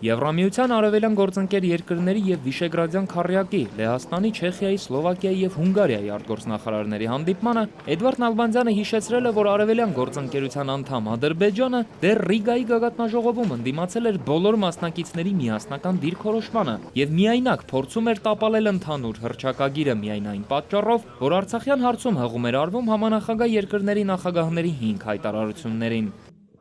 Եվրամիության արևելյան գործընկեր երկրների և Վիշեգրադյան քառյակի, Լեհաստանի, Չեխիայի, Սլովակիայի և Հունգարիայի արտգործնախարարների հանդիպմանը Էդվարդ Նալբանդյանը հիշեցրել է, որ արևելյան գործընկերության անդամ Ադրբեջանը դեռ Ռիգայի գագաթնաժողովում ընդդիմացել էր բոլոր մասնակիցների միասնական դիրքորոշմանը և միայնակ փորձում էր տապալել ընդհանուր հռչակագիրը միայն այն պատճառով, որ Արցախյան հարցում հղում էր արվում համանախագահ երկրների նախագահների 5 հայտարարություններին։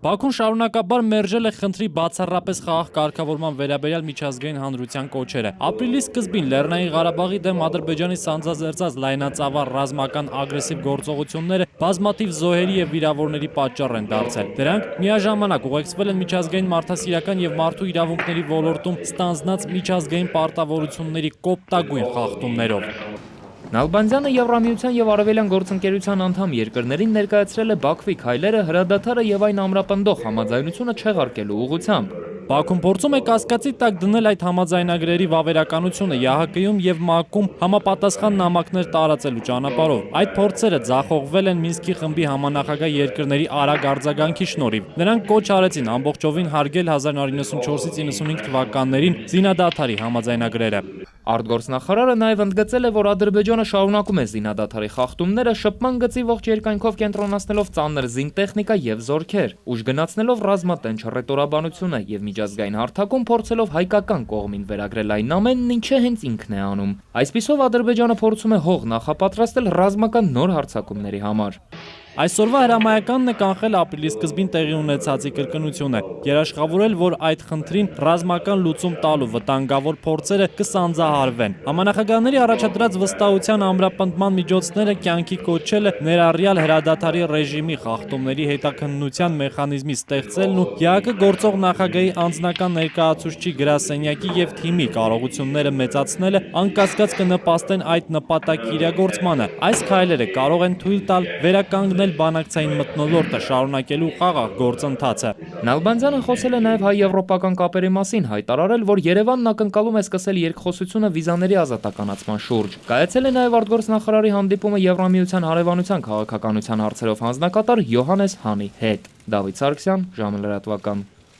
Բաքուն շարունակաբար մերժել է խնդրի բացառապես խաղաղ կարգավորման վերաբերյալ միջազգային հանրության կոչերը։ Ապրիլի սկզբին Լեռնային Ղարաբաղի դեմ Ադրբեջանի սանձազերծած լայնածավալ ռազմական ագրեսիվ գործողությունները բազմաթիվ զոհերի և վիրավորների պատճառ են դարձել։ Դրանք միաժամանակ ուղեկցվել են միջազգային մարդասիրական և մարդու իրավունքների ոլորտում ստանձնած միջազգային պարտավորությունների կոպտագույն խախտումներով։ Նալբանդյանը Եվրամիության և արևելյան գործընկերության անդամ երկրներին ներկայացրել է Բաքվի քայլերը հրադադարը և այն ամրապնդող համաձայնությունը չեղարկելու ուղղությամբ։ Բաքուն փորձում է կասկածի տակ դնել այդ համաձայնագրերի վավերականությունը ԵԱՀԿ-ում և ՄԱԿ-ում համապատասխան նամակներ տարածելու ճանապարհով։ Այդ փորձերը ձախողվել են Մինսկի խմբի համանախագահ երկրների արագ արձագանքի շնորհիվ։ Նրանք կոչ արեցին ամբողջովին հարգել 1994-95 թվականներին զինադադարի համաձայնագրերը։ Արտգործնախարարը նաև ընդգծել է, որ Ադրբեջանը շարունակում է զինադադարի խախտումները, շփման գծի ողջ երկայնքով կենտրոնացնելով ծանր զինտեխնիկա և զորքեր, ուժգնացնելով ռազմատենչ հռետորաբանությունը և միջազգային հարթակում փորձելով հայկական կողմին վերագրել այն ամենն, ինչը հենց ինքն է անում։ Այսպիսով Ադրբեջանը փորձում է հող նախապատրաստել ռազմական նոր հարձակումների համար։ Այսօրվա հրամայականն է կանխել ապրիլի սկզբին տեղի ունեցածի կրկնությունը, երաշխավորել, որ այդ խնդրին ռազմական լուծում տալու վտանգավոր փորձերը կսանձահարվեն։ Համանախագահների առաջադրած վստահության ամրապնդման միջոցները կյանքի կոչելը, ներառյալ հրադադարի ռեժիմի խախտումների հետաքննության մեխանիզմի ստեղծելն ու ԵԱՀԿ գործող նախագահի անձնական ներկայացուցչի գրասենյակի և թիմի կարողությունները մեծացնելը անկասկած կնպաստեն այդ նպատակի իրագործմանը։ Այս քայլերը կարող են թույլ տալ վերականգնել բանակցային մթնոլորտը շարունակելու խաղաղ գործընթացը։ Նալբանդյանը խոսել է նաև հայ-եվրոպական կապերի մասին, հայտարարել, որ Երևանն ակնկալում է սկսել երկխոսությունը վիզաների ազատականացման շուրջ։ Կայացել է նաև արտգործնախարարի հանդիպումը Եվրամիության հարևանության քաղաքականության հարցերով հանձնակատար Յոհաննես Հանի հետ։ Դավիթ Սարգսյան, ժամը լրատվական։